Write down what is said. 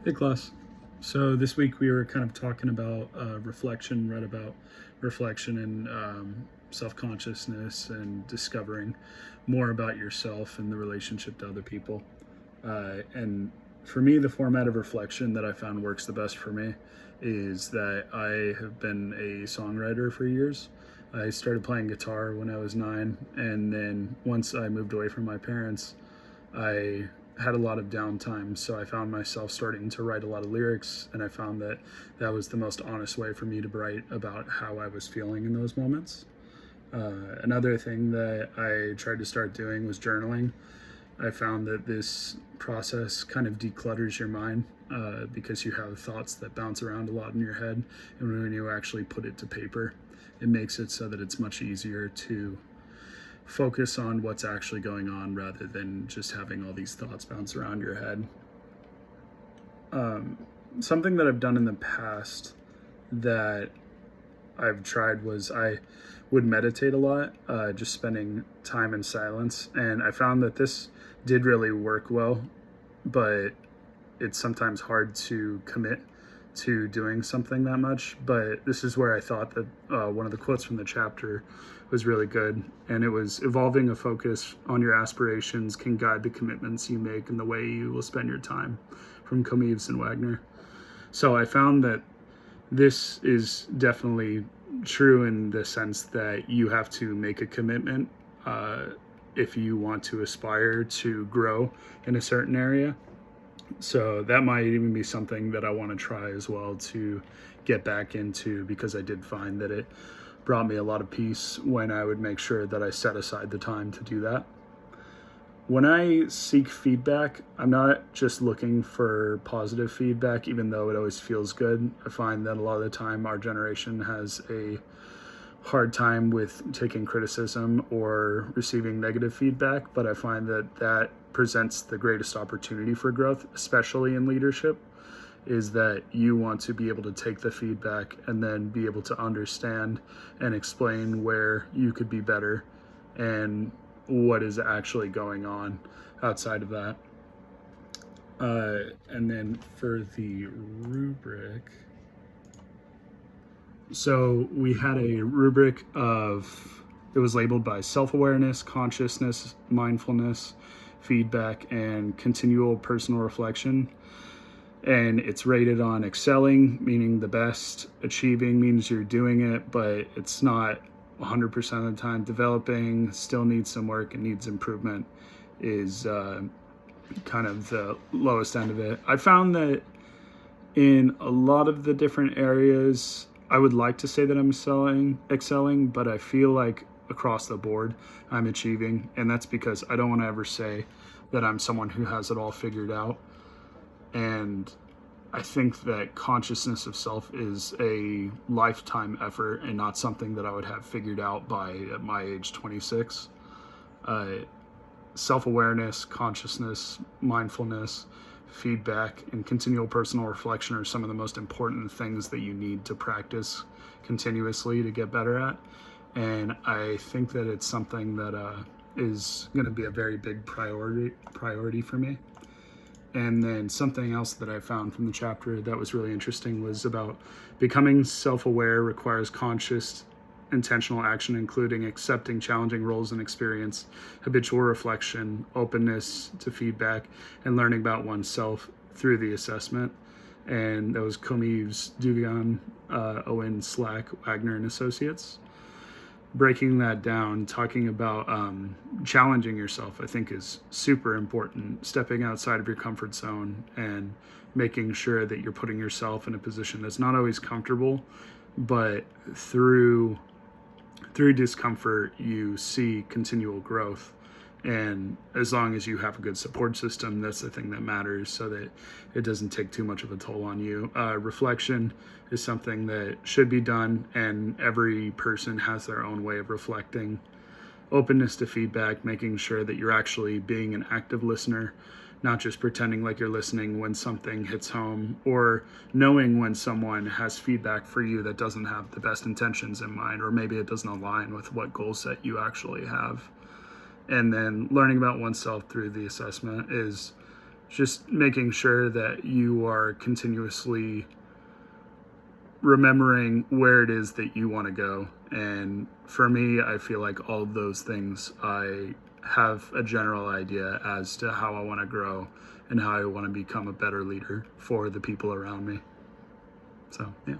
Hey, class. So this week we were kind of talking about reflection, read about reflection and self-consciousness and discovering more about yourself and the relationship to other people. And for me, the format of reflection that I found works the best for me is that I have been a songwriter for years. I started playing guitar when I was 9, and then once I moved away from my parents, I had a lot of downtime, so I found myself starting to write a lot of lyrics, and I found that that was the most honest way for me to write about how I was feeling in those moments. Another thing that I tried to start doing was journaling. I found that this process kind of declutters your mind because you have thoughts that bounce around a lot in your head, and when you actually put it to paper, it makes it so that it's much easier to focus on what's actually going on rather than just having all these thoughts bounce around your head. Something that I've done in the past that I've tried was I would meditate a lot, just spending time in silence. And I found that this did really work well, but it's sometimes hard to commit to doing something that much. But this is where I thought that one of the quotes from the chapter was really good. And it was, evolving a focus on your aspirations can guide the commitments you make and the way you will spend your time, from Comieves and Wagner. So I found that this is definitely true in the sense that you have to make a commitment if you want to aspire to grow in a certain area. So that might even be something that I want to try as well to get back into, because I did find that it brought me a lot of peace when I would make sure that I set aside the time to do that. When I seek feedback, I'm not just looking for positive feedback, even though it always feels good. I find that a lot of the time our generation has a hard time with taking criticism or receiving negative feedback, but I find that that presents the greatest opportunity for growth, especially in leadership, is that you want to be able to take the feedback and then be able to understand and explain where you could be better and what is actually going on outside of that. And then for the rubric, so we had a rubric of, it was labeled by self-awareness, consciousness, mindfulness, feedback, and continual personal reflection. And it's rated on excelling, meaning the best; achieving means you're doing it, but it's not 100% of the time; developing still needs some work and needs improvement is kind of the lowest end of it. I found that in a lot of the different areas, I would like to say that I'm excelling, but I feel like across the board I'm achieving, and that's because I don't want to ever say that I'm someone who has it all figured out. And I think that consciousness of self is a lifetime effort and not something that I would have figured out by at my age 26. Self-awareness, consciousness, mindfulness, feedback, and continual personal reflection are some of the most important things that you need to practice continuously to get better at. And I think that it's something that is going to be a very big priority for me. And then something else that I found from the chapter that was really interesting was about becoming self-aware requires conscious, intentional action, including accepting challenging roles and experience, habitual reflection, openness to feedback, and learning about oneself through the assessment. And that was Comieves, Dugan, Owen, Slack, Wagner, and Associates. Breaking that down, talking about challenging yourself, I think is super important. Stepping outside of your comfort zone and making sure that you're putting yourself in a position that's not always comfortable, but through discomfort you see continual growth. And as long as you have a good support system, that's the thing that matters, so that it doesn't take too much of a toll on you. Reflection is something that should be done, and every person has their own way of reflecting. Openness to feedback, making sure that you're actually being an active listener, not just pretending like you're listening when something hits home, or knowing when someone has feedback for you that doesn't have the best intentions in mind, or maybe it doesn't align with what goal set you actually have. And then learning about oneself through the assessment is just making sure that you are continuously remembering where it is that you want to go. And for me, I feel like all of those things, I have a general idea as to how I want to grow and how I want to become a better leader for the people around me. So, yeah.